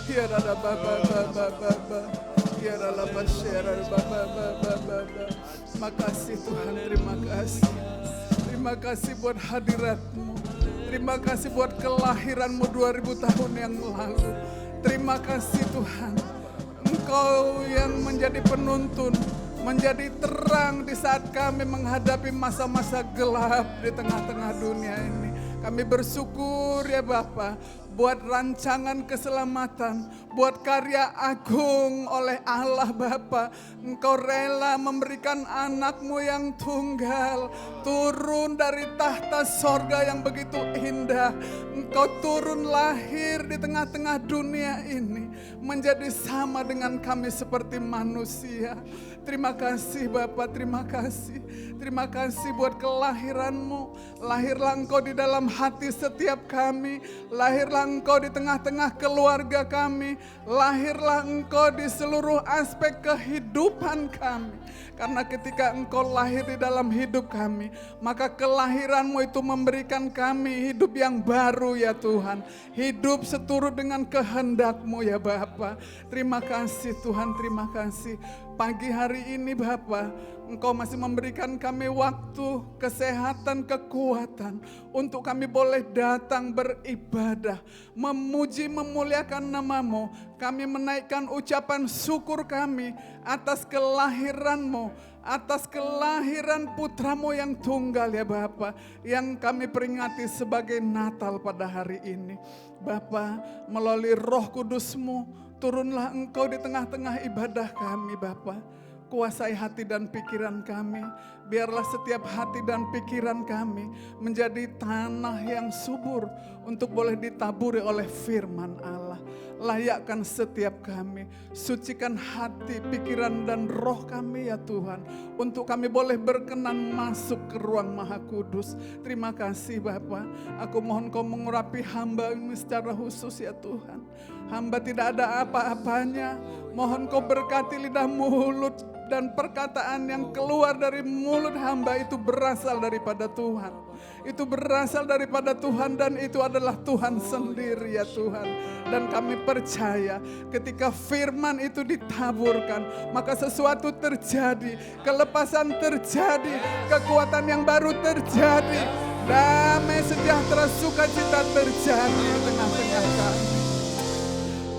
Ya rada baba baba baba. Ya rada basyara baba baba baba. Makasih Tuhan, terima kasih. Terima kasih buat hadirat-Mu. Terima kasih buat kelahiran-Mu 2000 tahun yang lalu. Terima kasih Tuhan. Engkau yang menjadi penuntun, menjadi terang di saat kami menghadapi masa-masa gelap di tengah-tengah dunia ini. Kami bersyukur ya Bapa, buat rancangan keselamatan, buat karya agung oleh Allah Bapa. Engkau rela memberikan anak-Mu yang tunggal, turun dari tahta sorga yang begitu indah. Engkau turun lahir di tengah-tengah dunia ini, menjadi sama dengan kami seperti manusia. Terima kasih Bapa, terima kasih. Terima kasih buat kelahiran-Mu. Lahirlah Engkau di dalam hati setiap kami. Lahirlah Engkau di tengah-tengah keluarga kami. Lahirlah Engkau di seluruh aspek kehidupan kami. Karena ketika Engkau lahir di dalam hidup kami, maka kelahiran-Mu itu memberikan kami hidup yang baru ya Tuhan. Hidup seturut dengan kehendak-Mu ya Bapa. Terima kasih Tuhan, terima kasih. Pagi hari ini Bapa, Engkau masih memberikan kami waktu, kesehatan, kekuatan untuk kami boleh datang beribadah, memuji, memuliakan nama-Mu. Kami menaikkan ucapan syukur kami atas kelahiran-Mu, atas kelahiran putra-Mu yang tunggal ya Bapa, yang kami peringati sebagai Natal pada hari ini. Bapa, melalui Roh Kudus-Mu, turunlah Engkau di tengah-tengah ibadah kami Bapa. Kuasai hati dan pikiran kami. Biarlah setiap hati dan pikiran kami menjadi tanah yang subur untuk boleh ditaburi oleh firman Allah. Layakkan setiap kami. Sucikan hati, pikiran dan roh kami ya Tuhan. Untuk kami boleh berkenan masuk ke ruang Maha Kudus. Terima kasih Bapa. Aku mohon Kau mengurapi hamba ini secara khusus ya Tuhan. Hamba tidak ada apa-apanya. Mohon Kau berkati lidah mulut dan perkataan yang keluar dari mulut hamba itu berasal daripada Tuhan. Itu berasal daripada Tuhan dan itu adalah Tuhan sendiri ya Tuhan. Dan kami percaya ketika firman itu ditaburkan, maka sesuatu terjadi, kelepasan terjadi, kekuatan yang baru terjadi, damai sejahtera sukacita terjadi di tengah-tengah kami.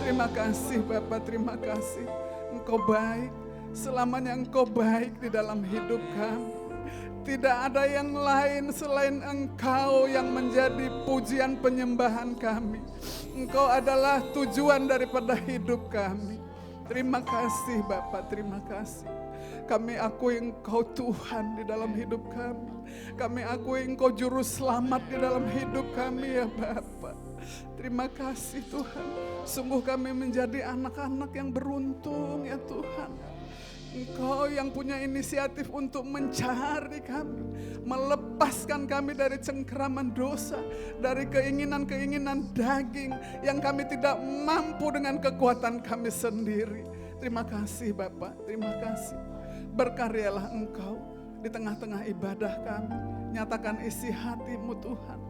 Terima kasih Bapak, terima kasih. Engkau baik. Selamanya Engkau baik di dalam hidup kami. Tidak ada yang lain selain Engkau yang menjadi pujian penyembahan kami. Engkau adalah tujuan daripada hidup kami. Terima kasih Bapak, terima kasih. Kami akui Engkau Tuhan di dalam hidup kami. Kami akui Engkau juru selamat di dalam hidup kami ya Bapak. Terima kasih Tuhan. Sungguh kami menjadi anak-anak yang beruntung ya Tuhan. Engkau yang punya inisiatif untuk mencari kami, melepaskan kami dari cengkeraman dosa, dari keinginan-keinginan daging yang kami tidak mampu dengan kekuatan kami sendiri. Terima kasih Bapak, terima kasih. Berkaryalah Engkau di tengah-tengah ibadah kami. Nyatakan isi hati-Mu Tuhan.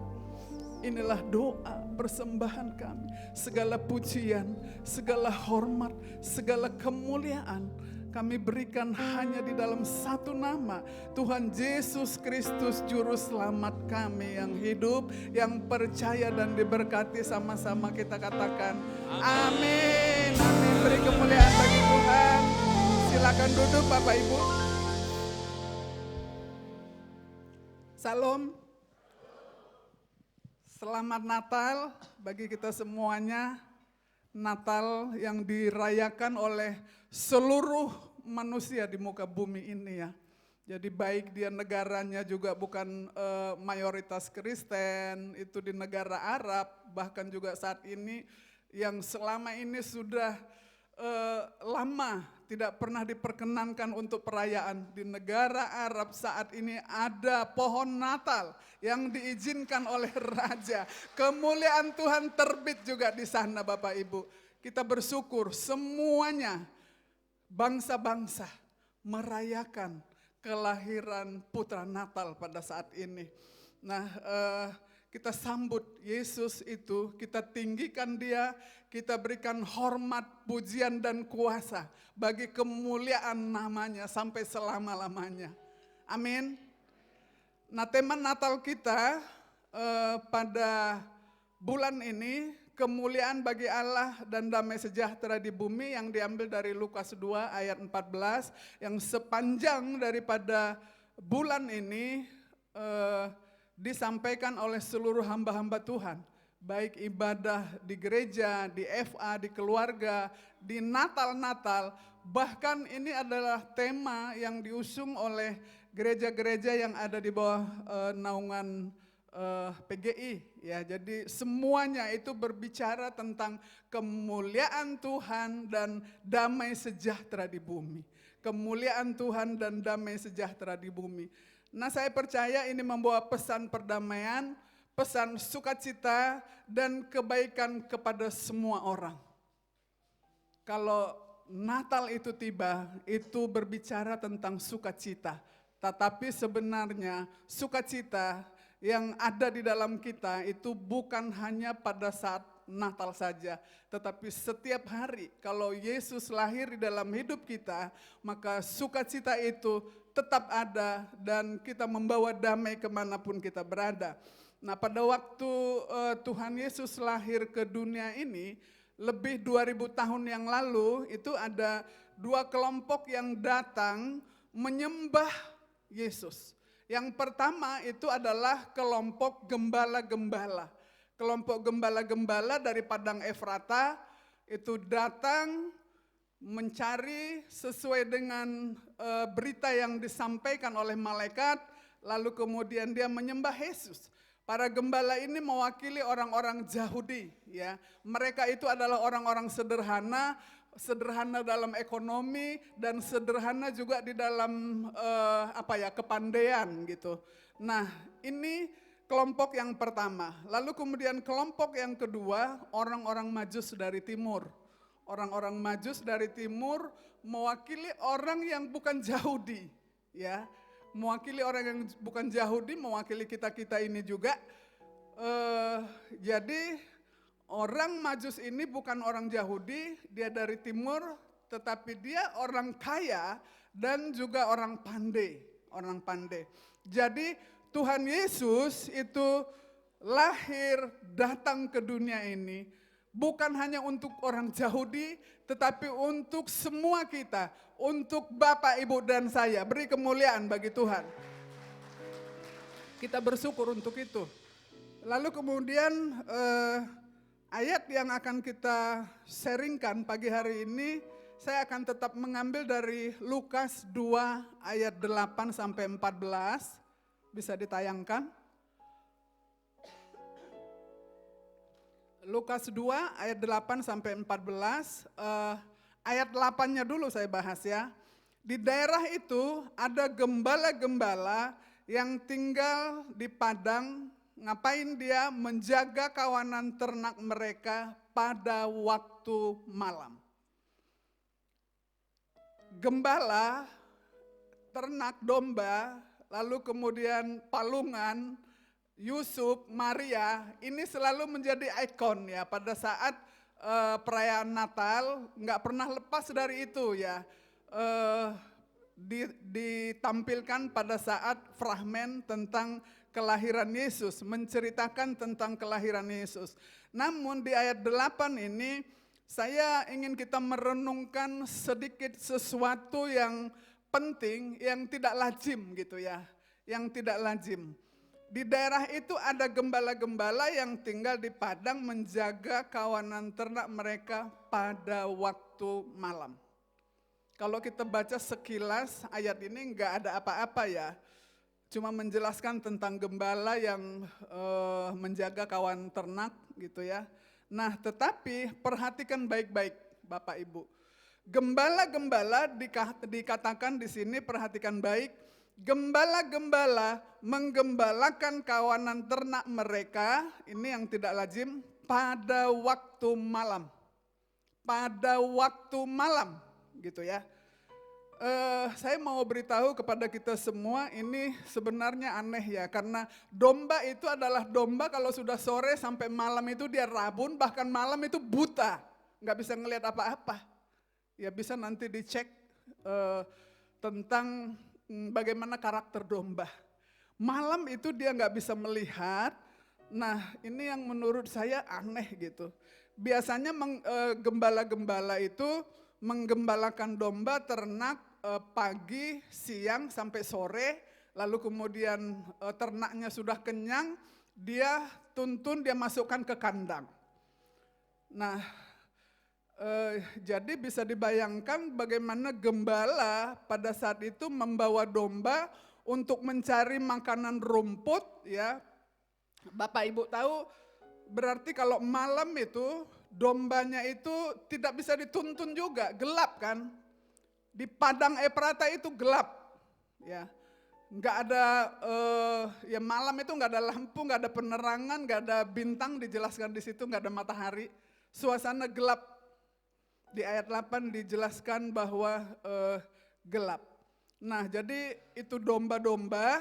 Inilah doa persembahan kami. Segala pujian, segala hormat, segala kemuliaan kami berikan hanya di dalam satu nama, Tuhan Yesus Kristus Juru Selamat kami yang hidup, yang percaya dan diberkati. Sama-sama kita katakan amin. Amin. Beri kemuliaan bagi Tuhan. Silakan duduk Bapak Ibu. Salam. Selamat Natal bagi kita semuanya. Natal yang dirayakan oleh seluruh manusia di muka bumi ini ya. Jadi baik dia negaranya juga bukan mayoritas Kristen, itu di negara Arab, bahkan juga saat ini yang selama ini sudah lama tidak pernah diperkenankan untuk perayaan. Di negara Arab saat ini ada pohon Natal yang diizinkan oleh raja. Kemuliaan Tuhan terbit juga di sana Bapak Ibu. Kita bersyukur semuanya bangsa-bangsa merayakan kelahiran putra Natal pada saat ini. Nah, kita sambut Yesus itu, kita tinggikan Dia, kita berikan hormat, pujian dan kuasa bagi kemuliaan namanya sampai selama-lamanya. Amin. Nah, tema Natal kita pada bulan ini, kemuliaan bagi Allah dan damai sejahtera di bumi, yang diambil dari Lukas 2 ayat 14, yang sepanjang daripada bulan ini disampaikan oleh seluruh hamba-hamba Tuhan. Baik ibadah di gereja, di FA, di keluarga, di Natal-Natal, bahkan ini adalah tema yang diusung oleh gereja-gereja yang ada di bawah naungan PGI, ya. Jadi semuanya itu berbicara tentang kemuliaan Tuhan dan damai sejahtera di bumi. Kemuliaan Tuhan dan damai sejahtera di bumi. Nah, saya percaya ini membawa pesan perdamaian, pesan sukacita dan kebaikan kepada semua orang. Kalau Natal itu tiba, itu berbicara tentang sukacita. Tetapi sebenarnya sukacita yang ada di dalam kita itu bukan hanya pada saat Natal saja, tetapi setiap hari kalau Yesus lahir di dalam hidup kita, maka sukacita itu tetap ada dan kita membawa damai kemanapun kita berada. Nah, pada waktu Tuhan Yesus lahir ke dunia ini, lebih 2000 tahun yang lalu, itu ada dua kelompok yang datang menyembah Yesus. Yang pertama itu adalah kelompok gembala-gembala. Kelompok gembala-gembala dari Padang Efrata itu datang mencari sesuai dengan berita yang disampaikan oleh malaikat, lalu kemudian dia menyembah Yesus. Para gembala ini mewakili orang-orang Yahudi, ya. Mereka itu adalah orang-orang sederhana, sederhana dalam ekonomi dan sederhana juga di dalam kepandaian gitu. Nah, ini kelompok yang pertama. Lalu kemudian kelompok yang kedua, orang-orang Majus dari timur. Orang-orang Majus dari timur mewakili orang yang bukan Yahudi, ya. Mewakili orang yang bukan Yahudi, mewakili kita-kita ini juga. Jadi orang Majus ini bukan orang Yahudi, dia dari timur, tetapi dia orang kaya dan juga orang pandai, orang pandai. Jadi Tuhan Yesus itu lahir, datang ke dunia ini bukan hanya untuk orang Yahudi, tetapi untuk semua kita, untuk Bapak, Ibu, dan saya. Beri kemuliaan bagi Tuhan. Kita bersyukur untuk itu. Lalu kemudian ayat yang akan kita sharingkan pagi hari ini, saya akan tetap mengambil dari Lukas 2 ayat 8 sampai 14. Bisa ditayangkan. Lukas 2 ayat 8 sampai 14. Ayat 8-nya dulu saya bahas ya. Di daerah itu ada gembala-gembala yang tinggal di padang. Ngapain dia? Menjaga kawanan ternak mereka pada waktu malam. Gembala, ternak domba, lalu kemudian palungan, Yusuf, Maria, ini selalu menjadi ikon ya pada saat perayaan Natal, nggak pernah lepas dari itu ya. Ditampilkan pada saat fragmen tentang kelahiran Yesus, menceritakan tentang kelahiran Yesus. Namun di ayat 8 ini saya ingin kita merenungkan sedikit sesuatu yang penting, yang tidak lazim gitu ya, yang tidak lazim. Di daerah itu ada gembala-gembala yang tinggal di padang menjaga kawanan ternak mereka pada waktu malam. Kalau kita baca sekilas ayat ini enggak ada apa-apa ya. Cuma menjelaskan tentang gembala yang menjaga kawan ternak gitu ya. Nah, tetapi perhatikan baik-baik Bapak Ibu. Gembala-gembala dikatakan di sini, perhatikan baik. Gembala-gembala menggembalakan kawanan ternak mereka, ini yang tidak lazim, pada waktu malam. Pada waktu malam gitu ya. Saya mau beritahu kepada kita semua ini sebenarnya aneh ya, karena domba itu adalah domba kalau sudah sore sampai malam itu dia rabun, bahkan malam itu buta, nggak bisa ngelihat apa-apa. Ya bisa nanti dicek tentang bagaimana karakter domba. Malam itu dia nggak bisa melihat. Nah ini yang menurut saya aneh gitu. Biasanya gembala-gembala itu menggembalakan domba ternak pagi, siang sampai sore, lalu kemudian ternaknya sudah kenyang, dia tuntun, dia masukkan ke kandang. Nah, jadi bisa dibayangkan bagaimana gembala pada saat itu membawa domba untuk mencari makanan rumput, ya. Bapak Ibu tahu, berarti kalau malam itu dombanya itu tidak bisa dituntun juga, gelap kan? Di padang Efrata itu gelap, ya, nggak ada ya malam itu nggak ada lampu, nggak ada penerangan, nggak ada bintang dijelaskan di situ, nggak ada matahari, suasana gelap. Di ayat 8 dijelaskan bahwa gelap. Nah jadi itu domba-domba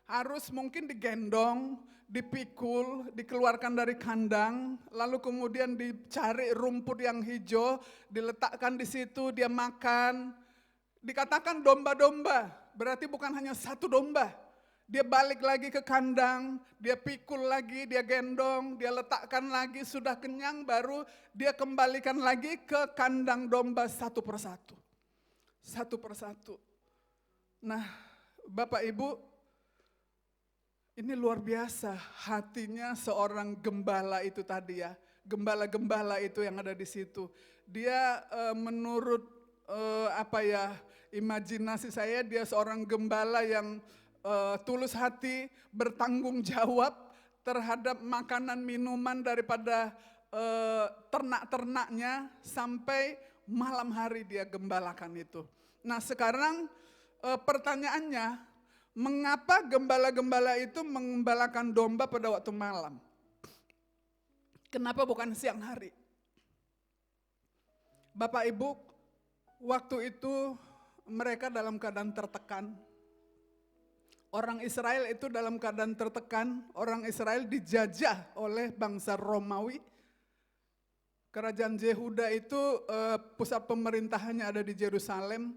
harus mungkin digendong, dipikul, dikeluarkan dari kandang, lalu kemudian dicari rumput yang hijau, diletakkan di situ, dia makan. Dikatakan domba-domba, berarti bukan hanya satu domba. Dia balik lagi ke kandang, dia pikul lagi, dia gendong, dia letakkan lagi, sudah kenyang baru dia kembalikan lagi ke kandang domba satu persatu. Satu persatu. Nah, Bapak Ibu, ini luar biasa hatinya seorang gembala itu tadi ya. Gembala-gembala itu yang ada di situ. Dia menurut imajinasi saya dia seorang gembala yang tulus hati, bertanggung jawab terhadap makanan minuman daripada ternak-ternaknya sampai malam hari dia gembalakan itu. Nah sekarang pertanyaannya, mengapa gembala-gembala itu menggembalakan domba pada waktu malam? Kenapa bukan siang hari? Bapak Ibu, waktu itu mereka dalam keadaan tertekan. Orang Israel itu dalam keadaan tertekan, orang Israel dijajah oleh bangsa Romawi. Kerajaan Yehuda itu pusat pemerintahannya ada di Yerusalem.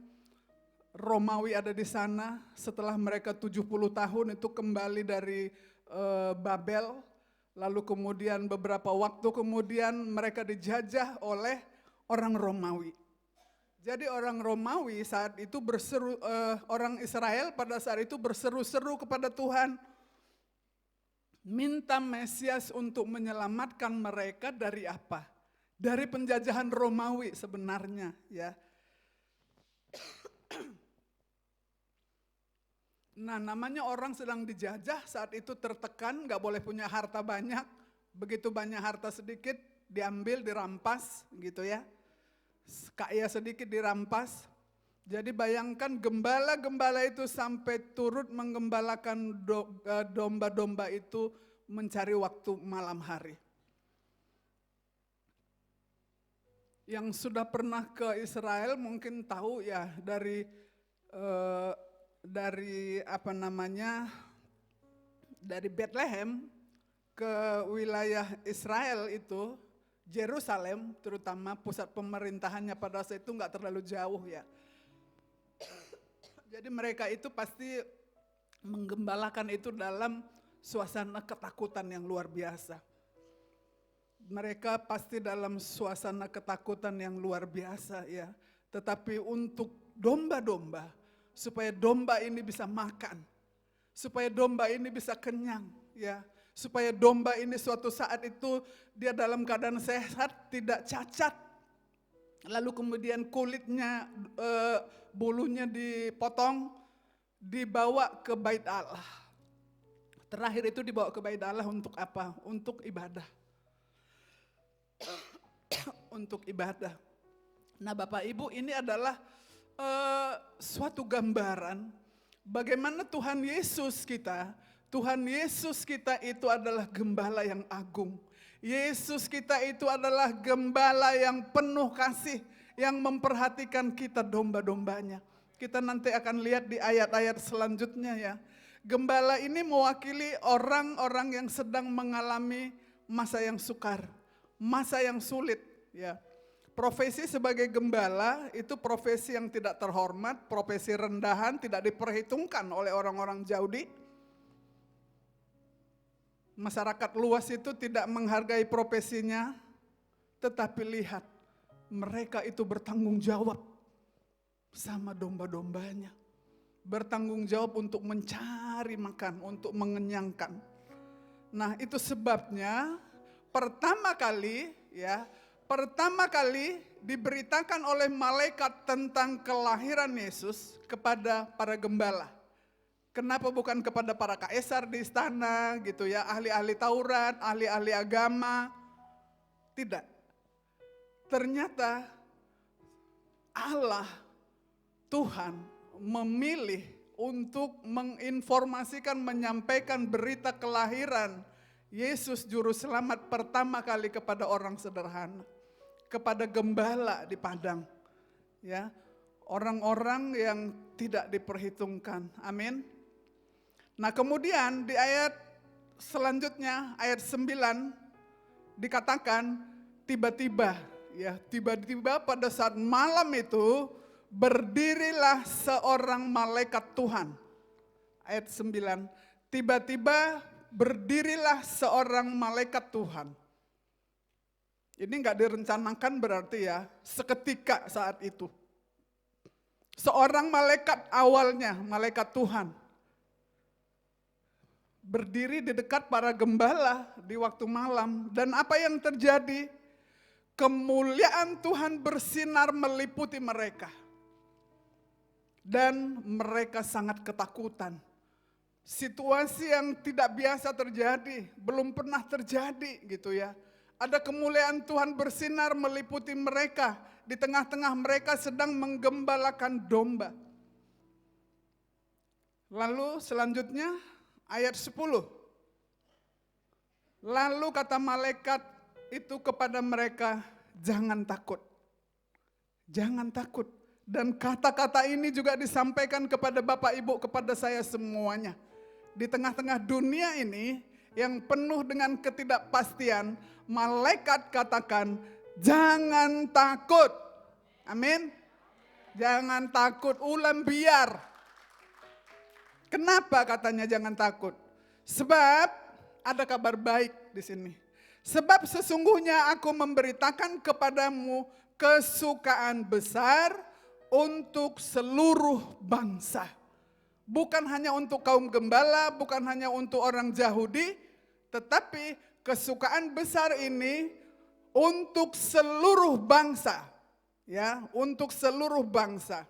Romawi ada di sana, setelah mereka 70 tahun itu kembali dari Babel, lalu kemudian beberapa waktu kemudian mereka dijajah oleh orang Romawi. Jadi orang Romawi saat itu berseru, orang Israel pada saat itu berseru-seru kepada Tuhan, minta Mesias untuk menyelamatkan mereka dari apa? Dari penjajahan Romawi sebenarnya, ya. Nah namanya orang sedang dijajah saat itu tertekan, gak boleh punya harta banyak, begitu banyak harta sedikit diambil, dirampas gitu ya. Kaya sedikit dirampas. Jadi bayangkan gembala-gembala itu sampai turut menggembalakan domba-domba itu mencari waktu malam hari. Yang sudah pernah ke Israel mungkin tahu ya dari Bethlehem ke wilayah Israel itu, Yerusalem terutama pusat pemerintahannya pada saat itu nggak terlalu jauh ya. Jadi mereka itu pasti menggembalakan itu dalam suasana ketakutan yang luar biasa. Mereka pasti dalam suasana ketakutan yang luar biasa ya. Tetapi untuk domba-domba, supaya domba ini bisa makan, supaya domba ini bisa kenyang ya, supaya domba ini suatu saat itu dia dalam keadaan sehat, tidak cacat, lalu kemudian kulitnya, bulunya dipotong, dibawa ke bait Allah. Terakhir itu dibawa ke bait Allah untuk apa? Untuk ibadah. Untuk ibadah. Nah Bapak Ibu, ini adalah suatu gambaran bagaimana Tuhan Yesus kita itu adalah gembala yang agung. Yesus kita itu adalah gembala yang penuh kasih, yang memperhatikan kita domba-dombanya. Kita nanti akan lihat di ayat-ayat selanjutnya ya. Gembala ini mewakili orang-orang yang sedang mengalami masa yang sukar, masa yang sulit ya. Profesi sebagai gembala itu profesi yang tidak terhormat, profesi rendahan, tidak diperhitungkan oleh orang-orang Yahudi. Masyarakat luas itu tidak menghargai profesinya, tetapi lihat, mereka itu bertanggung jawab sama domba-dombanya. Bertanggung jawab untuk mencari makan, untuk mengenyangkan. Nah itu sebabnya pertama kali diberitakan oleh malaikat tentang kelahiran Yesus kepada para gembala. Kenapa bukan kepada para kaisar di istana gitu ya, ahli-ahli Taurat, ahli-ahli agama. Tidak. Ternyata Allah, Tuhan memilih untuk menginformasikan, menyampaikan berita kelahiran Yesus Juru Selamat pertama kali kepada orang sederhana, kepada gembala di padang, ya, orang-orang yang tidak diperhitungkan. Amin. Nah kemudian di ayat selanjutnya, ayat 9 dikatakan tiba-tiba pada saat malam itu berdirilah seorang malaikat Tuhan. Ayat 9, tiba-tiba berdirilah seorang malaikat Tuhan. Ini enggak direncanakan berarti ya, seketika saat itu. Seorang malaikat awalnya, malaikat Tuhan. Berdiri di dekat para gembala di waktu malam. Dan apa yang terjadi? Kemuliaan Tuhan bersinar meliputi mereka. Dan mereka sangat ketakutan. Situasi yang tidak biasa terjadi, belum pernah terjadi gitu ya. Ada kemuliaan Tuhan bersinar meliputi mereka. Di tengah-tengah mereka sedang menggembalakan domba. Lalu selanjutnya ayat 10. Lalu kata malaikat itu kepada mereka, jangan takut. Jangan takut. Dan kata-kata ini juga disampaikan kepada Bapak Ibu, kepada saya semuanya. Di tengah-tengah dunia ini yang penuh dengan ketidakpastian, malaikat katakan, jangan takut. Amin. Jangan takut, ulam biar. Kenapa katanya jangan takut? Sebab ada kabar baik di sini. Sebab sesungguhnya aku memberitakan kepadamu kesukaan besar untuk seluruh bangsa. Bukan hanya untuk kaum gembala, bukan hanya untuk orang Yahudi, tetapi kesukaan besar ini untuk seluruh bangsa. Ya, untuk seluruh bangsa.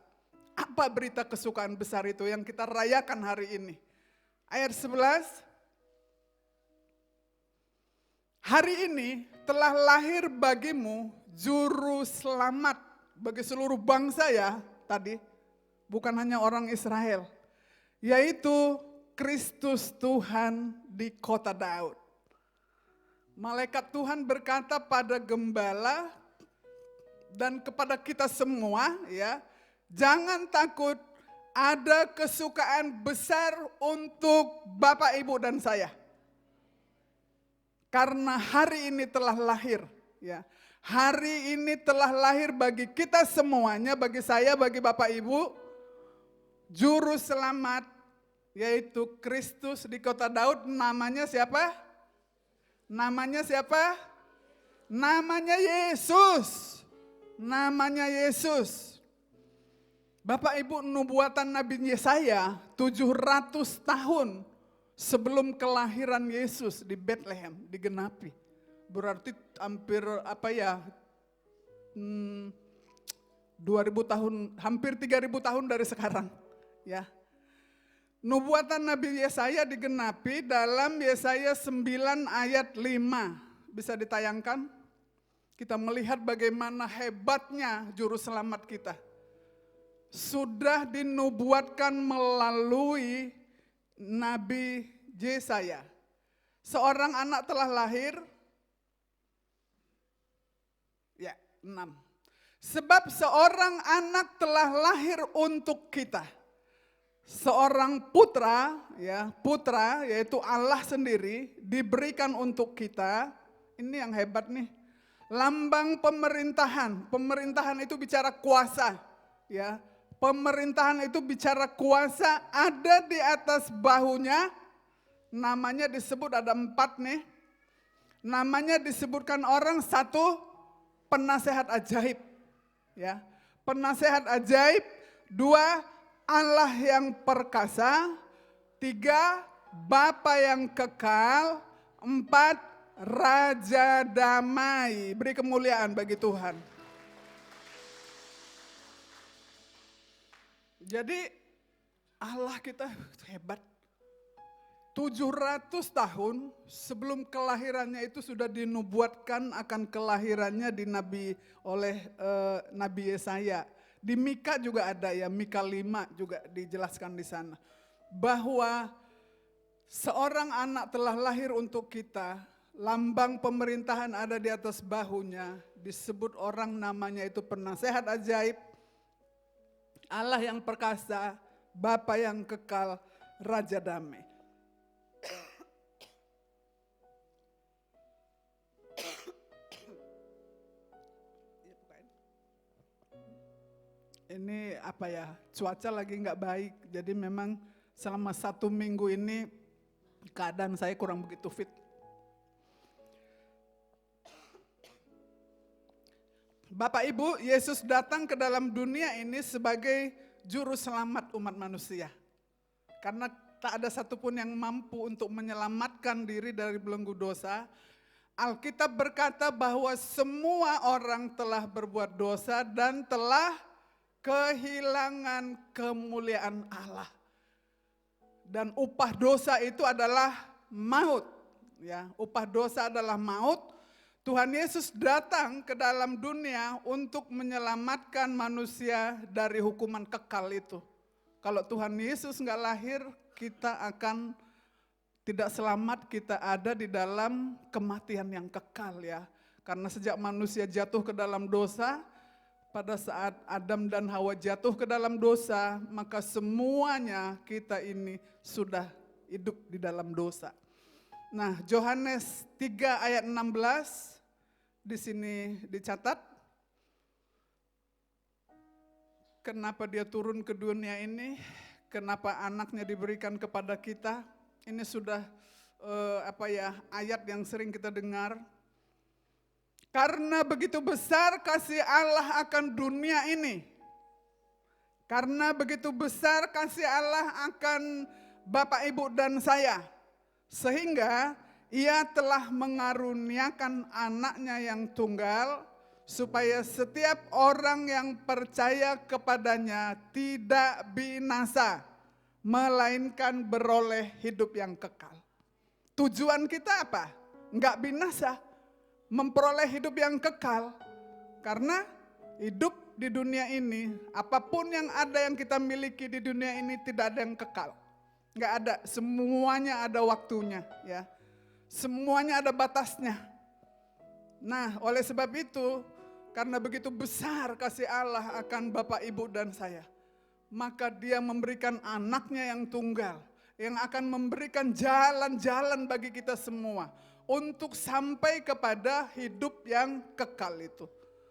Apa berita kesukaan besar itu yang kita rayakan hari ini? Ayat 11. Hari ini telah lahir bagimu juru selamat bagi seluruh bangsa ya tadi. Bukan hanya orang Israel. Yaitu Kristus Tuhan di kota Daud. Malaikat Tuhan berkata pada gembala dan kepada kita semua ya. Jangan takut, ada kesukaan besar untuk Bapak, Ibu, dan saya. Karena hari ini telah lahir. Ya. Hari ini telah lahir bagi kita semuanya, bagi saya, bagi Bapak, Ibu, Juru Selamat, yaitu Kristus di kota Daud. Namanya siapa? Namanya siapa? Namanya Yesus. Namanya Yesus. Bapak Ibu, nubuatan Nabi Yesaya 700 tahun sebelum kelahiran Yesus di Bethlehem digenapi. Berarti hampir 2000 tahun, hampir 3000 tahun dari sekarang. Ya. Nubuatan Nabi Yesaya digenapi dalam Yesaya 9 ayat 5. Bisa ditayangkan? Kita melihat bagaimana hebatnya juru selamat kita. Sudah dinubuatkan melalui Nabi Yesaya. Seorang anak telah lahir. Ya, 6. Sebab seorang anak telah lahir untuk kita. Seorang putra, ya, putra yaitu Allah sendiri diberikan untuk kita. Ini yang hebat nih. Lambang pemerintahan. Pemerintahan itu bicara kuasa, ya. Pemerintahan itu bicara kuasa, ada di atas bahunya. Namanya disebut ada 4 nih. Namanya disebutkan orang, 1 penasehat ajaib. Ya, penasehat ajaib, 2 Allah yang perkasa, 3 Bapa yang kekal, 4 Raja damai. Beri kemuliaan bagi Tuhan. Jadi Allah kita hebat. 700 tahun sebelum kelahirannya itu sudah dinubuatkan akan kelahirannya oleh Nabi Yesaya. Di Mika juga ada ya, Mika 5 juga dijelaskan di sana. Bahwa seorang anak telah lahir untuk kita, lambang pemerintahan ada di atas bahunya, disebut orang namanya itu penasehat ajaib, Allah yang perkasa, Bapa yang kekal, Raja damai. Ini apa ya, cuaca lagi nggak baik, jadi memang selama 1 minggu ini keadaan saya kurang begitu fit. Bapak Ibu, Yesus datang ke dalam dunia ini sebagai juru selamat umat manusia. Karena tak ada satupun yang mampu untuk menyelamatkan diri dari belenggu dosa. Alkitab berkata bahwa semua orang telah berbuat dosa dan telah kehilangan kemuliaan Allah. Dan upah dosa itu adalah maut. Ya, upah dosa adalah maut. Tuhan Yesus datang ke dalam dunia untuk menyelamatkan manusia dari hukuman kekal itu. Kalau Tuhan Yesus nggak lahir, kita akan tidak selamat, kita ada di dalam kematian yang kekal ya. Karena sejak manusia jatuh ke dalam dosa, pada saat Adam dan Hawa jatuh ke dalam dosa, maka semuanya kita ini sudah hidup di dalam dosa. Nah, Yohanes 3 ayat 16 di sini dicatat. Kenapa dia turun ke dunia ini? Kenapa anaknya diberikan kepada kita? Ini sudah ayat yang sering kita dengar. Karena begitu besar kasih Allah akan dunia ini. Karena begitu besar kasih Allah akan Bapak, Ibu, dan saya. Sehingga ia telah mengaruniakan anaknya yang tunggal, supaya setiap orang yang percaya kepadanya tidak binasa, melainkan beroleh hidup yang kekal. Tujuan kita apa? Enggak binasa. Memperoleh hidup yang kekal, karena hidup di dunia ini, apapun yang ada yang kita miliki di dunia ini tidak ada yang kekal, nggak ada, semuanya ada waktunya, ya, semuanya ada batasnya. Nah, oleh sebab itu, karena begitu besar kasih Allah akan Bapak, Ibu, dan saya, maka Dia memberikan anaknya yang tunggal, yang akan memberikan jalan-jalan bagi kita semua, untuk sampai kepada hidup yang kekal itu.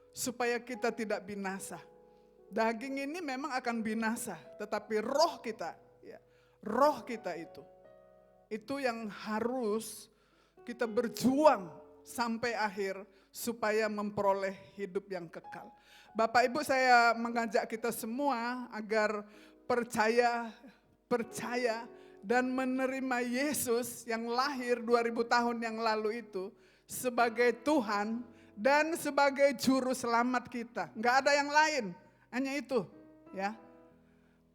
Supaya kita tidak binasa. Daging ini memang akan binasa, tetapi roh kita, ya, roh kita itu yang harus kita berjuang sampai akhir supaya memperoleh hidup yang kekal. Bapak Ibu, saya mengajak kita semua agar percaya dan menerima Yesus yang lahir 2000 tahun yang lalu itu sebagai Tuhan dan sebagai juru selamat kita. Enggak ada yang lain, hanya itu, ya.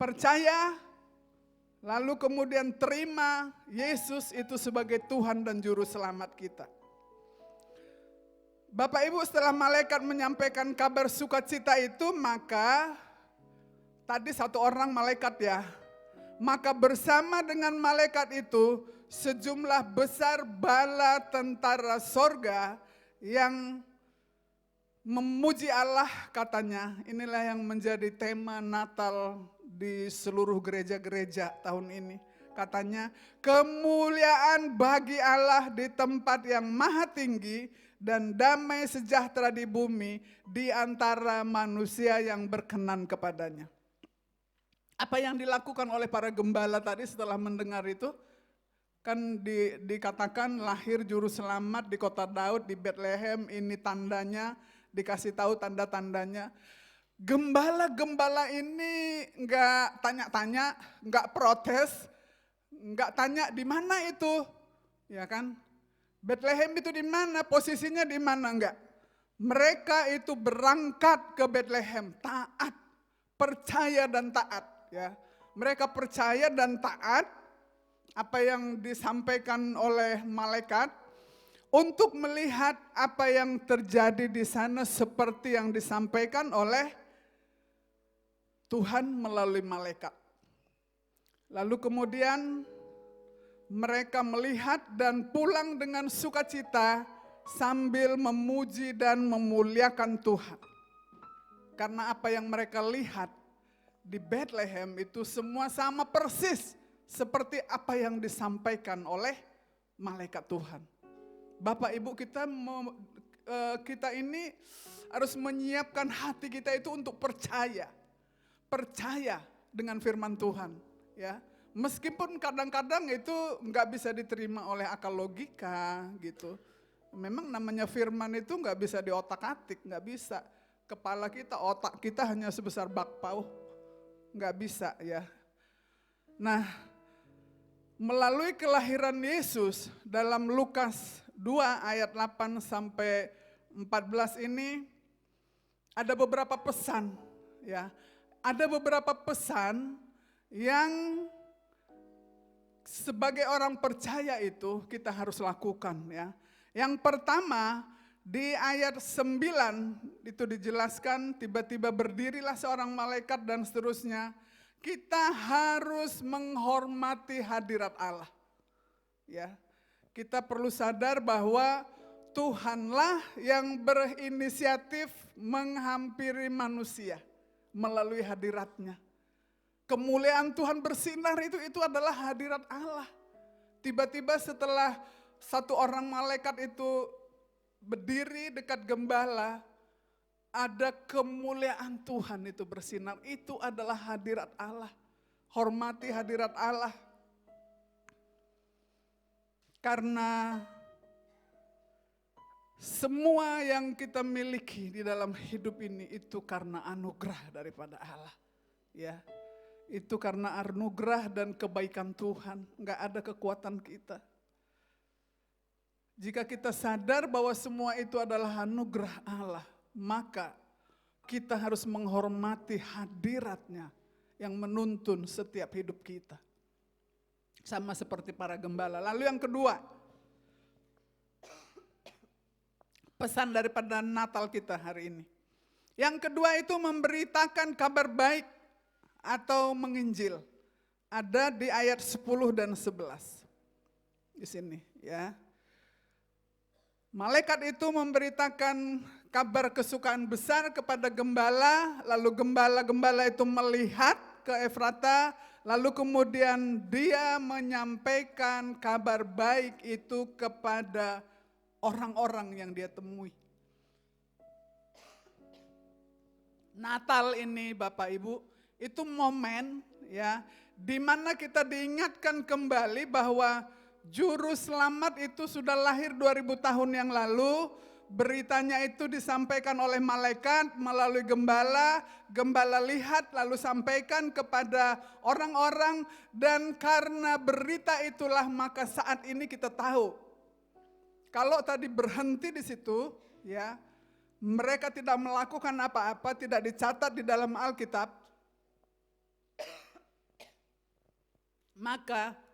Percaya lalu kemudian terima Yesus itu sebagai Tuhan dan juru selamat kita. Bapak Ibu, setelah malaikat menyampaikan kabar sukacita itu, maka tadi 1 orang malaikat ya. Maka bersama dengan malaikat itu sejumlah besar bala tentara sorga yang memuji Allah katanya, inilah yang menjadi tema Natal di seluruh gereja-gereja tahun ini. Katanya, kemuliaan bagi Allah di tempat yang maha tinggi dan damai sejahtera di bumi di antara manusia yang berkenan kepadanya. Apa yang dilakukan oleh para gembala tadi setelah mendengar itu? Kan dikatakan lahir juru selamat di kota Daud, di Bethlehem, ini tandanya, dikasih tahu tanda-tandanya. Gembala-gembala ini enggak tanya-tanya, enggak protes, enggak tanya di mana itu, ya kan? Bethlehem itu di mana, posisinya di mana, enggak. Mereka itu berangkat ke Bethlehem, taat, percaya dan taat, ya. Mereka percaya dan taat apa yang disampaikan oleh malaikat untuk melihat apa yang terjadi di sana seperti yang disampaikan oleh Tuhan melalui malaikat. Lalu kemudian mereka melihat dan pulang dengan sukacita sambil memuji dan memuliakan Tuhan. Karena apa yang mereka lihat di Bethlehem itu semua sama persis seperti apa yang disampaikan oleh malaikat Tuhan. Bapak Ibu kita ini harus menyiapkan hati kita itu untuk percaya dengan firman Tuhan, ya. Meskipun kadang-kadang itu nggak bisa diterima oleh akal logika gitu. Memang namanya firman itu nggak bisa diotak-atik, nggak bisa. Kepala kita, otak kita hanya sebesar bakpao, nggak bisa, ya. Nah, melalui kelahiran Yesus dalam Lukas 2 ayat 8 sampai 14 ini ada beberapa pesan, ya. Ada beberapa pesan yang sebagai orang percaya itu kita harus lakukan, ya. Yang pertama di ayat 9 itu dijelaskan tiba-tiba berdirilah seorang malaikat dan seterusnya. Kita harus menghormati hadirat Allah. Ya. Kita perlu sadar bahwa Tuhanlah yang berinisiatif menghampiri manusia melalui hadiratnya. Kemuliaan Tuhan bersinar itu adalah hadirat Allah. Tiba-tiba setelah satu orang malaikat itu berdiri dekat gembala, ada kemuliaan Tuhan itu bersinar. Itu adalah hadirat Allah. Hormati hadirat Allah. Karena semua yang kita miliki di dalam hidup ini itu karena anugerah daripada Allah. Ya, itu karena anugerah dan kebaikan Tuhan. Enggak ada kekuatan kita. Jika kita sadar bahwa semua itu adalah anugerah Allah, maka kita harus menghormati hadiratnya yang menuntun setiap hidup kita. Sama seperti para gembala. Lalu yang kedua, pesan daripada Natal kita hari ini. Yang kedua itu memberitakan kabar baik atau menginjil. Ada di ayat 10 dan 11. Di sini, ya. Malaikat itu memberitakan kabar kesukaan besar kepada gembala, lalu gembala-gembala itu melihat ke Efrata, lalu kemudian dia menyampaikan kabar baik itu kepada orang-orang yang dia temui. Natal ini Bapak Ibu, itu momen, ya, di mana kita diingatkan kembali bahwa Juru Selamat itu sudah lahir 2000 tahun yang lalu. Beritanya itu disampaikan oleh malaikat melalui gembala. Gembala lihat lalu sampaikan kepada orang-orang. Dan karena berita itulah maka saat ini kita tahu. Kalau tadi berhenti di situ, ya, mereka tidak melakukan apa-apa, tidak dicatat di dalam Alkitab. Maka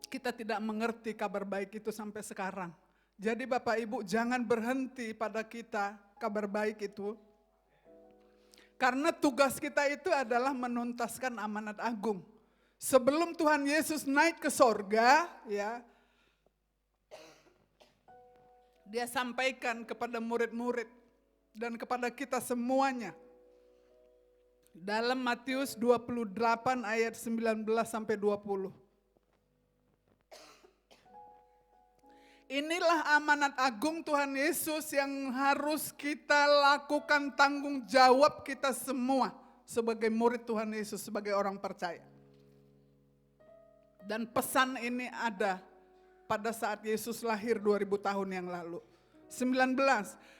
kita tidak mengerti kabar baik itu sampai sekarang. Jadi Bapak Ibu jangan berhenti pada kita kabar baik itu. Karena tugas kita itu adalah menuntaskan amanat agung. Sebelum Tuhan Yesus naik ke sorga, ya, Dia sampaikan kepada murid-murid dan kepada kita semuanya. Dalam Matius 28 ayat 19 sampai 20. Inilah amanat agung Tuhan Yesus yang harus kita lakukan, tanggung jawab kita semua sebagai murid Tuhan Yesus, sebagai orang percaya. Dan pesan ini ada pada saat Yesus lahir 2000 tahun yang lalu. 19,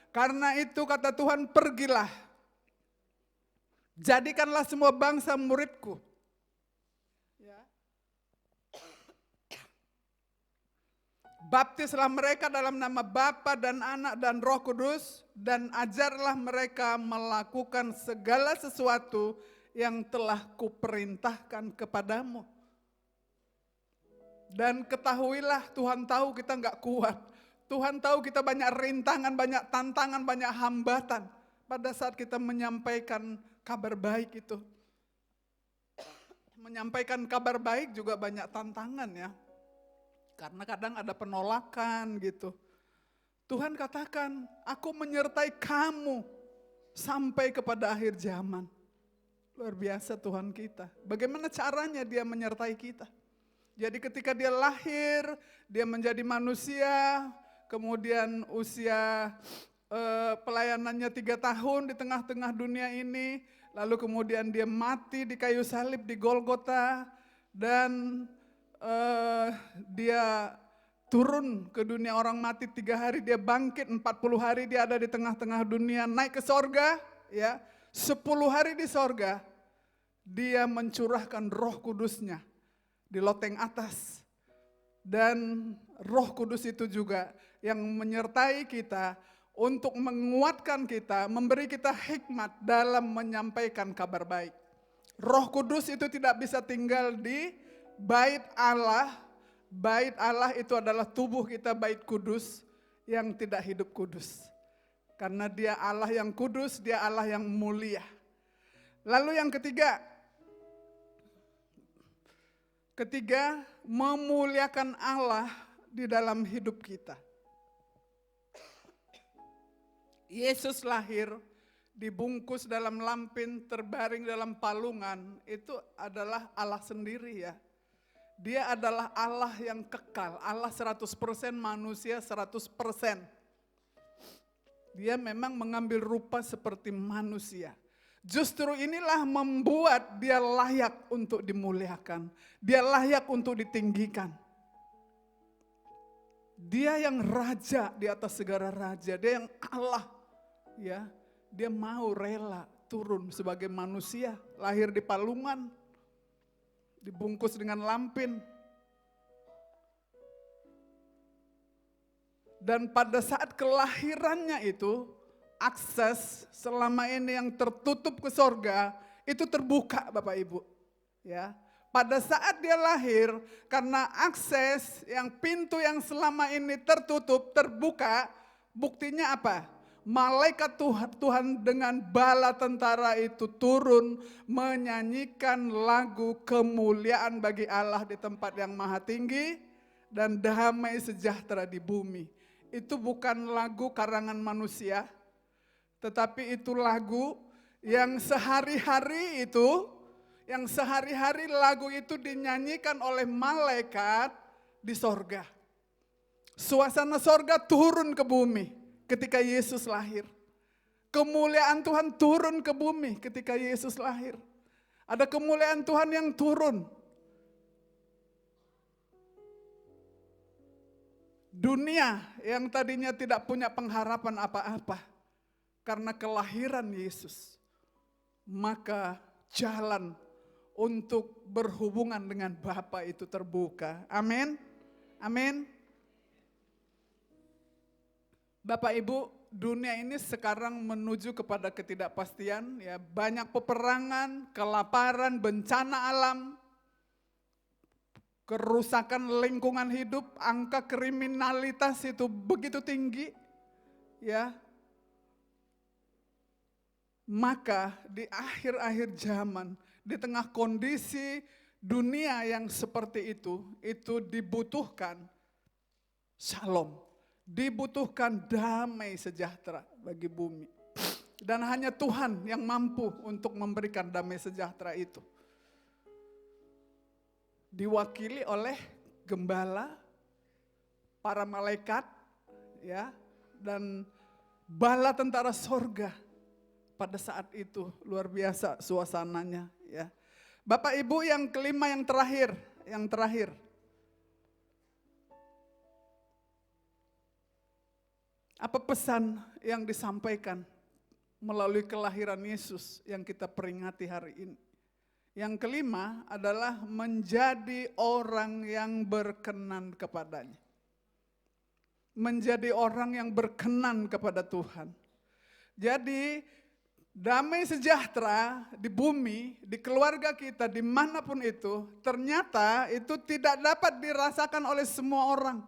karena itu kata Tuhan, pergilah, jadikanlah semua bangsa muridku. Baptislah mereka dalam nama Bapa dan Anak dan Roh Kudus, dan ajarlah mereka melakukan segala sesuatu yang telah kuperintahkan kepadamu. Dan ketahuilah, Tuhan tahu kita nggak kuat. Tuhan tahu kita banyak rintangan, banyak tantangan, banyak hambatan pada saat kita menyampaikan kabar baik itu. Menyampaikan kabar baik juga banyak tantangan ya. Karena kadang ada penolakan gitu. Tuhan katakan, aku menyertai kamu sampai kepada akhir zaman. Luar biasa Tuhan kita. Bagaimana caranya dia menyertai kita? Jadi ketika dia lahir, dia menjadi manusia, kemudian usia pelayanannya 3 tahun di tengah-tengah dunia ini, lalu kemudian dia mati di kayu salib di Golgota, dan dia turun ke dunia orang mati 3 hari, dia bangkit 40 hari, dia ada di tengah-tengah dunia, naik ke sorga, ya 10 hari di sorga, dia mencurahkan Roh Kudusnya di loteng atas. Dan Roh Kudus itu juga yang menyertai kita untuk menguatkan kita, memberi kita hikmat dalam menyampaikan kabar baik. Roh Kudus itu tidak bisa tinggal di bait Allah. Bait Allah itu adalah tubuh kita, bait kudus yang tidak hidup kudus. Karena dia Allah yang kudus, dia Allah yang mulia. Lalu yang ketiga, memuliakan Allah di dalam hidup kita. Yesus lahir, dibungkus dalam lampin, terbaring dalam palungan, itu adalah Allah sendiri ya. Dia adalah Allah yang kekal, Allah 100%, manusia 100%. Dia memang mengambil rupa seperti manusia. Justru inilah membuat dia layak untuk dimuliakan. Dia layak untuk ditinggikan. Dia yang raja di atas segala raja, dia yang Allah. Ya, dia mau rela turun sebagai manusia, lahir di palungan, dibungkus dengan lampin. Dan pada saat kelahirannya itu, akses selama ini yang tertutup ke sorga, itu terbuka Bapak Ibu. Ya, pada saat dia lahir, karena akses yang pintu yang selama ini tertutup, terbuka, buktinya apa? Malaikat Tuhan dengan bala tentara itu turun menyanyikan lagu kemuliaan bagi Allah di tempat yang maha tinggi dan damai sejahtera di bumi. Itu bukan lagu karangan manusia, tetapi itu lagu yang sehari-hari lagu itu dinyanyikan oleh malaikat di sorga. Suasana sorga turun ke bumi ketika Yesus lahir. Kemuliaan Tuhan turun ke bumi ketika Yesus lahir. Ada kemuliaan Tuhan yang turun. Dunia yang tadinya tidak punya pengharapan apa-apa karena kelahiran Yesus, maka jalan untuk berhubungan dengan Bapa itu terbuka. Amin. Amin. Bapak Ibu, dunia ini sekarang menuju kepada ketidakpastian, ya, banyak peperangan, kelaparan, bencana alam, kerusakan lingkungan hidup, angka kriminalitas itu begitu tinggi, ya. Maka di akhir-akhir zaman, di tengah kondisi dunia yang seperti itu dibutuhkan shalom. Dibutuhkan damai sejahtera bagi bumi. Dan hanya Tuhan yang mampu untuk memberikan damai sejahtera itu. Diwakili oleh gembala, para malaikat, ya, dan bala tentara sorga. Pada saat itu luar biasa suasananya, ya. Bapak Ibu, yang kelima, yang terakhir. Apa pesan yang disampaikan melalui kelahiran Yesus yang kita peringati hari ini? Yang kelima adalah menjadi orang yang berkenan kepadanya. Menjadi orang yang berkenan kepada Tuhan. Jadi damai sejahtera di bumi, di keluarga kita, dimanapun itu, ternyata itu tidak dapat dirasakan oleh semua orang.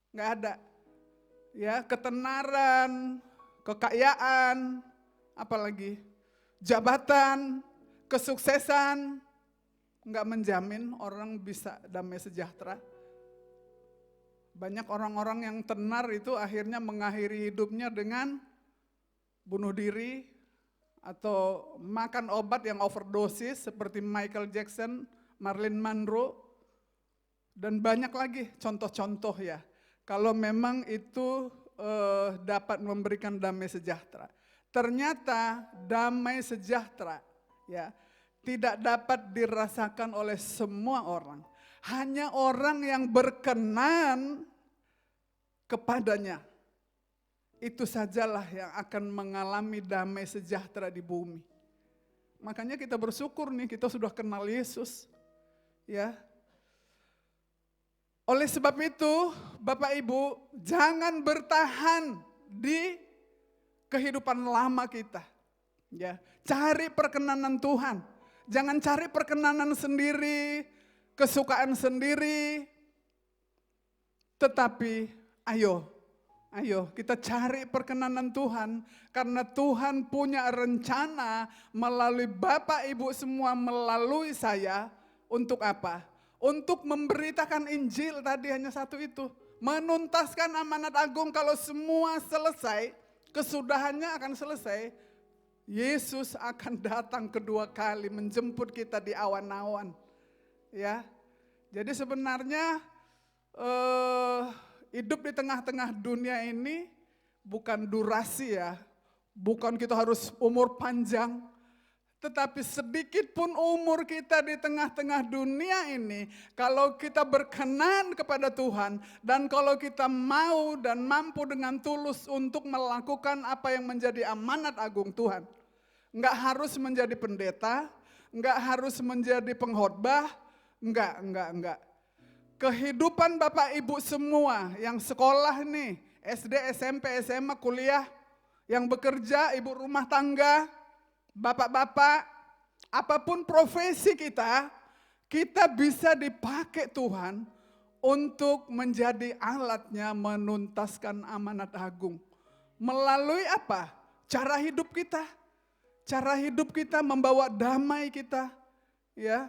Nggak ada. Ya, ketenaran, kekayaan, apalagi jabatan, kesuksesan, nggak menjamin orang bisa damai sejahtera. Banyak orang-orang yang tenar itu akhirnya mengakhiri hidupnya dengan bunuh diri atau makan obat yang overdosis seperti Michael Jackson, Marilyn Monroe, dan banyak lagi contoh-contoh ya. Kalau memang itu dapat memberikan damai sejahtera. Ternyata damai sejahtera ya tidak dapat dirasakan oleh semua orang. Hanya orang yang berkenan kepadanya. Itu sajalah yang akan mengalami damai sejahtera di bumi. Makanya kita bersyukur nih, kita sudah kenal Yesus. Ya. Oleh sebab itu, Bapak Ibu, jangan bertahan di kehidupan lama kita. Ya, cari perkenanan Tuhan. Jangan cari perkenanan sendiri, kesukaan sendiri. Tetapi ayo kita cari perkenanan Tuhan, karena Tuhan punya rencana melalui Bapak Ibu semua, melalui saya, untuk apa? Untuk memberitakan Injil tadi, hanya satu itu. Menuntaskan amanat agung. Kalau semua selesai, kesudahannya akan selesai, Yesus akan datang kedua kali menjemput kita di awan-awan. Ya, jadi sebenarnya hidup di tengah-tengah dunia ini bukan durasi ya, bukan kita harus umur panjang, tetapi sedikit pun umur kita di tengah-tengah dunia ini, kalau kita berkenan kepada Tuhan, dan kalau kita mau dan mampu dengan tulus untuk melakukan apa yang menjadi amanat agung Tuhan. Enggak harus menjadi pendeta, enggak harus menjadi pengkhotbah, enggak. Kehidupan Bapak Ibu semua yang sekolah nih, SD, SMP, SMA, kuliah, yang bekerja, ibu rumah tangga, bapak-bapak, apapun profesi kita bisa dipakai Tuhan untuk menjadi alatnya menuntaskan amanat agung. Melalui apa? Cara hidup kita. Cara hidup kita membawa damai kita. Ya,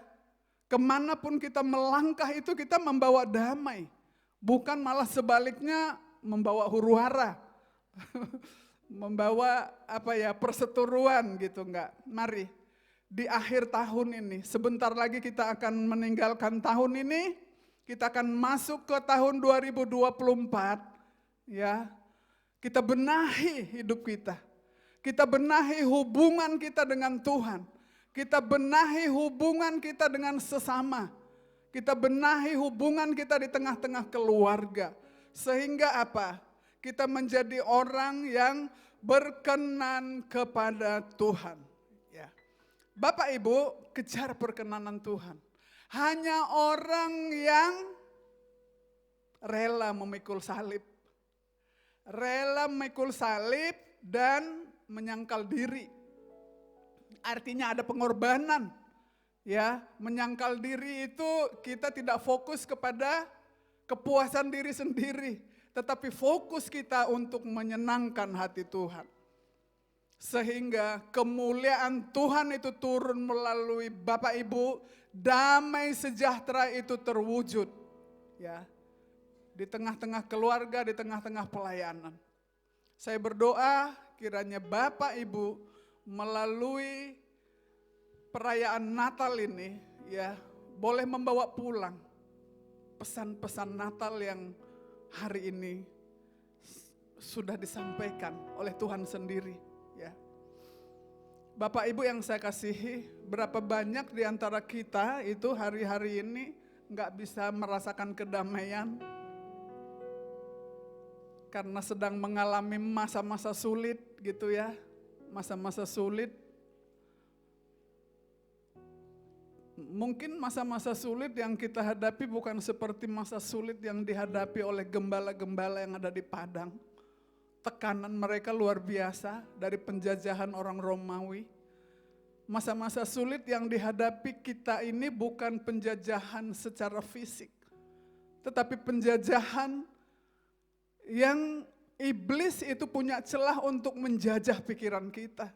kemanapun kita melangkah itu kita membawa damai. Bukan malah sebaliknya membawa huru-hara. Membawa perseteruan gitu, enggak. Mari di akhir tahun ini, sebentar lagi kita akan meninggalkan tahun ini, kita akan masuk ke tahun 2024 ya. Kita benahi hidup kita. Kita benahi hubungan kita dengan Tuhan. Kita benahi hubungan kita dengan sesama. Kita benahi hubungan kita di tengah-tengah keluarga. Sehingga apa? Kita menjadi orang yang berkenan kepada Tuhan. Ya. Bapak Ibu, kejar perkenanan Tuhan. Hanya orang yang rela memikul salib. Rela memikul salib dan menyangkal diri. Artinya ada pengorbanan. Ya, menyangkal diri itu kita tidak fokus kepada kepuasan diri sendiri, tetapi fokus kita untuk menyenangkan hati Tuhan. Sehingga kemuliaan Tuhan itu turun melalui Bapak Ibu, damai sejahtera itu terwujud. Ya, di tengah-tengah keluarga, di tengah-tengah pelayanan. Saya berdoa kiranya Bapak Ibu melalui perayaan Natal ini ya boleh membawa pulang pesan-pesan Natal yang hari ini sudah disampaikan oleh Tuhan sendiri ya. Bapak Ibu yang saya kasihi, berapa banyak di antara kita itu hari-hari ini nggak bisa merasakan kedamaian karena sedang mengalami masa-masa sulit gitu ya, masa-masa sulit. Mungkin masa-masa sulit yang kita hadapi bukan seperti masa sulit yang dihadapi oleh gembala-gembala yang ada di Padang. Tekanan mereka luar biasa dari penjajahan orang Romawi. Masa-masa sulit yang dihadapi kita ini bukan penjajahan secara fisik, tetapi penjajahan yang iblis itu punya celah untuk menjajah pikiran kita.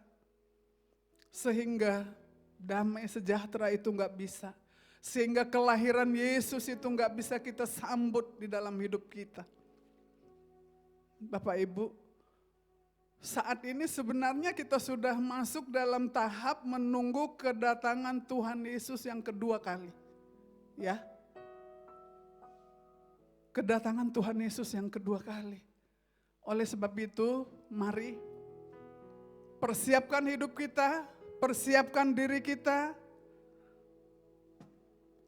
Sehingga damai sejahtera itu nggak bisa. Sehingga kelahiran Yesus itu nggak bisa kita sambut di dalam hidup kita. Bapak Ibu, saat ini sebenarnya kita sudah masuk dalam tahap menunggu kedatangan Tuhan Yesus yang kedua kali. Ya. Kedatangan Tuhan Yesus yang kedua kali. Oleh sebab itu, mari persiapkan hidup kita, persiapkan diri kita.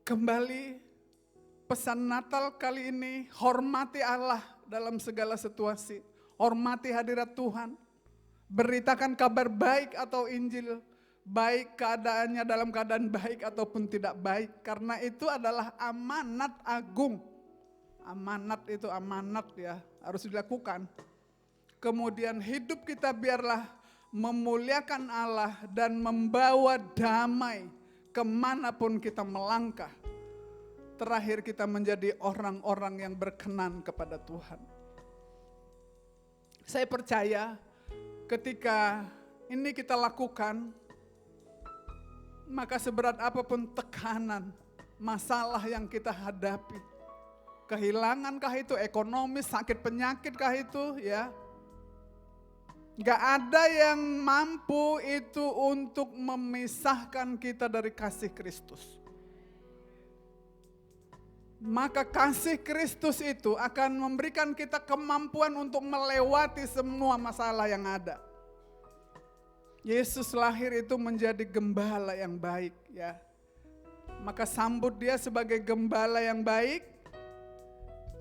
Kembali pesan Natal kali ini, hormati Allah dalam segala situasi. Hormati hadirat Tuhan. Beritakan kabar baik atau Injil. Baik keadaannya dalam keadaan baik ataupun tidak baik. Karena itu adalah amanat agung. Amanat itu amanat ya, harus dilakukan. Kemudian hidup kita biarlah memuliakan Allah dan membawa damai kemanapun kita melangkah. Terakhir kita menjadi orang-orang yang berkenan kepada Tuhan. Saya percaya ketika ini kita lakukan, maka seberat apapun tekanan, masalah yang kita hadapi, kehilangankah itu, ekonomi, sakit penyakitkah itu ya, gak ada yang mampu itu untuk memisahkan kita dari kasih Kristus. Maka kasih Kristus itu akan memberikan kita kemampuan untuk melewati semua masalah yang ada. Yesus lahir itu menjadi gembala yang baik ya. Maka sambut dia sebagai gembala yang baik,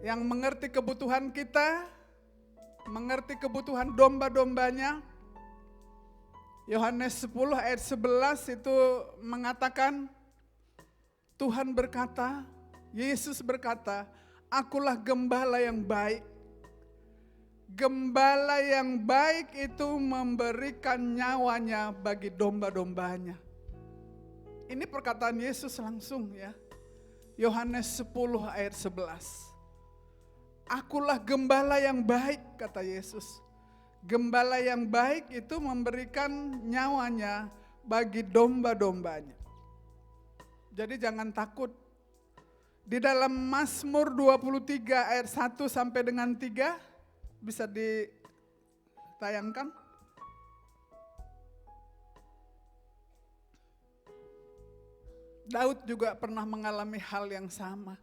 yang mengerti kebutuhan kita, mengerti kebutuhan domba-dombanya. Yohanes 10 ayat 11 itu mengatakan, Tuhan berkata, Yesus berkata, akulah gembala yang baik. Gembala yang baik itu memberikan nyawanya bagi domba-dombanya. Ini perkataan Yesus langsung ya. Yohanes 10 ayat 11. Akulah gembala yang baik, kata Yesus. Gembala yang baik itu memberikan nyawanya bagi domba-dombanya. Jadi jangan takut. Di dalam Mazmur 23 ayat 1 sampai dengan 3 bisa ditayangkan. Daud juga pernah mengalami hal yang sama.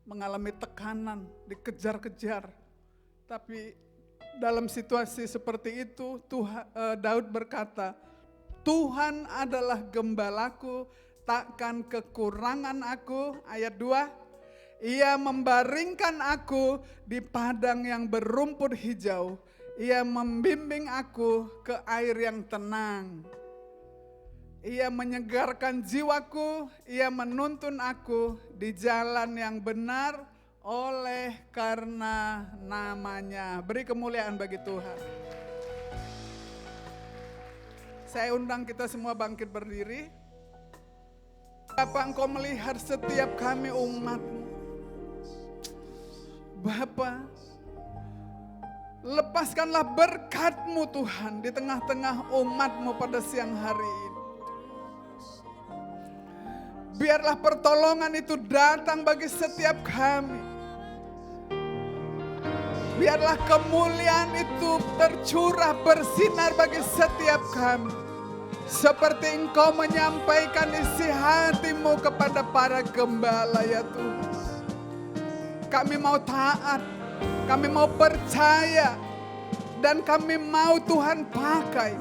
Mengalami tekanan, dikejar-kejar. Tapi dalam situasi seperti itu Daud berkata, Tuhan adalah gembalaku, takkan kekurangan aku. Ayat 2, Ia membaringkan aku di padang yang berumput hijau. Ia membimbing aku ke air yang tenang. Ia menyegarkan jiwaku, Ia menuntun aku di jalan yang benar oleh karena namanya. Beri kemuliaan bagi Tuhan. Saya undang kita semua bangkit berdiri. Bapa, Engkau melihat setiap kami umat-Mu. Bapa, lepaskanlah berkat-Mu Tuhan di tengah-tengah umat-Mu pada siang hari ini. Biarlah pertolongan itu datang bagi setiap kami. Biarlah kemuliaan itu tercurah bersinar bagi setiap kami. Seperti Engkau menyampaikan isi hatimu kepada para gembala ya Tuhan. Kami mau taat, kami mau percaya, dan kami mau Tuhan pakai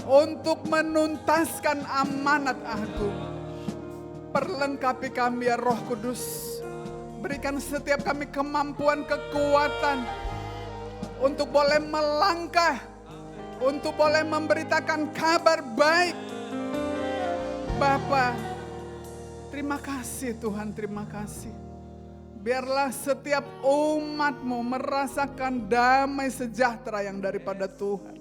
untuk menuntaskan amanat agung. Perlengkapi kami ya Roh Kudus. Berikan setiap kami kemampuan, kekuatan untuk boleh melangkah, untuk boleh memberitakan kabar baik. Bapa, terima kasih Tuhan, terima kasih. Biarlah setiap umat-Mu merasakan damai sejahtera yang daripada Tuhan.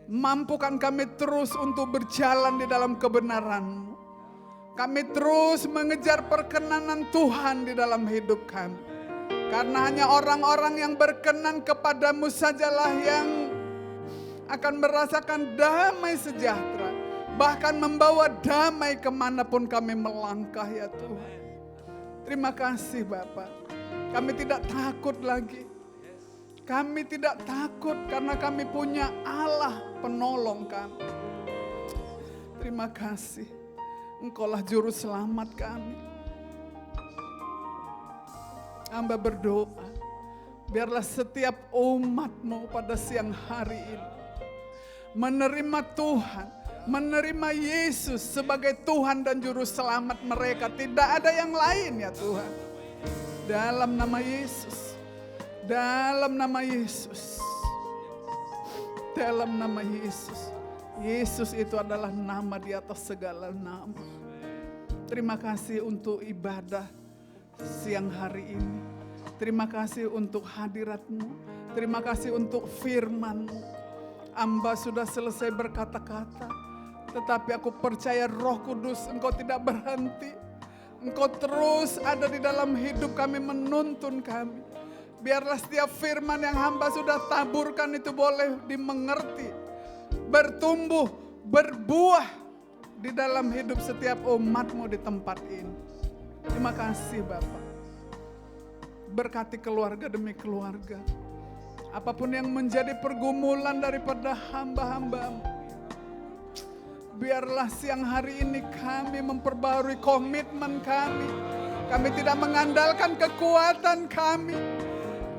Mampukan kami terus untuk berjalan di dalam kebenaran-Mu. Kami terus mengejar perkenanan Tuhan di dalam hidup kami. Karena hanya orang-orang yang berkenan kepadamu sajalah yang akan merasakan damai sejahtera. Bahkan membawa damai kemanapun kami melangkah ya Tuhan. Terima kasih Bapa. Kami tidak takut lagi. Kami tidak takut karena kami punya Allah penolong kami. Terima kasih. Engkaulah juru selamat kami. Hamba berdoa, biarlah setiap umat-Mu pada siang hari ini menerima Tuhan, menerima Yesus sebagai Tuhan dan juru selamat mereka. Tidak ada yang lain ya Tuhan. Dalam nama Yesus, dalam nama Yesus, dalam nama Yesus. Yesus itu adalah nama di atas segala nama. Terima kasih untuk ibadah siang hari ini. Terima kasih untuk hadirat-Mu. Terima kasih untuk firman-Mu. Hamba sudah selesai berkata-kata. Tetapi aku percaya Roh Kudus Engkau tidak berhenti. Engkau terus ada di dalam hidup kami, menuntun kami. Biarlah setiap firman yang hamba sudah taburkan itu boleh dimengerti, bertumbuh, berbuah di dalam hidup setiap umat-Mu di tempat ini. Terima kasih Bapa. Berkati keluarga demi keluarga. Apapun yang menjadi pergumulan daripada hamba-hamba-Mu, biarlah siang hari ini kami memperbarui komitmen kami. Kami tidak mengandalkan kekuatan kami,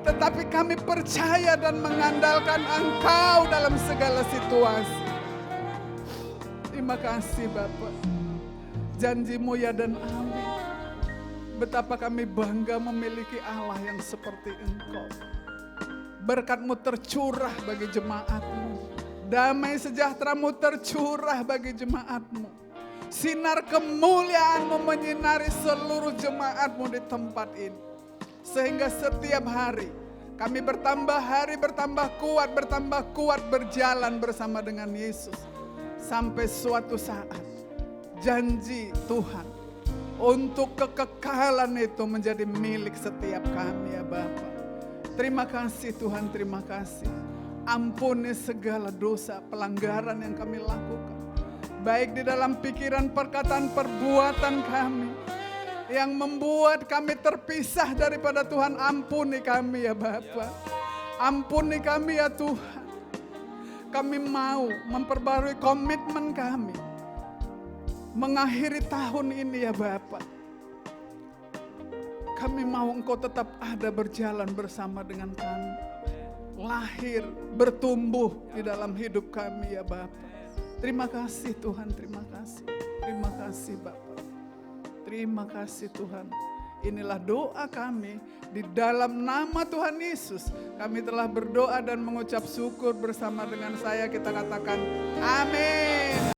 tetapi kami percaya dan mengandalkan Engkau dalam segala situasi. Terima kasih Bapa. Janji-Mu ya dan amin. Betapa kami bangga memiliki Allah yang seperti Engkau. Berkat-Mu tercurah bagi jemaat-Mu. Damai sejahtera-Mu tercurah bagi jemaat-Mu. Sinar kemuliaan-Mu menyinari seluruh jemaat-Mu di tempat ini. Sehingga setiap hari kami bertambah hari, bertambah kuat berjalan bersama dengan Yesus. Sampai suatu saat janji Tuhan untuk kekekalan itu menjadi milik setiap kami ya Bapa. Terima kasih Tuhan, terima kasih. Ampuni segala dosa, pelanggaran yang kami lakukan. Baik di dalam pikiran, perkataan, perbuatan kami. Yang membuat kami terpisah daripada Tuhan. Ampuni kami ya Bapa. Ampuni kami ya Tuhan. Kami mau memperbarui komitmen kami. Mengakhiri tahun ini ya Bapa. Kami mau Engkau tetap ada berjalan bersama dengan kami. Lahir, bertumbuh di dalam hidup kami ya Bapa. Terima kasih Tuhan, terima kasih. Terima kasih Bapa. Terima kasih Tuhan. Inilah doa kami di dalam nama Tuhan Yesus. Kami telah berdoa dan mengucap syukur bersama dengan saya. Kita katakan amin.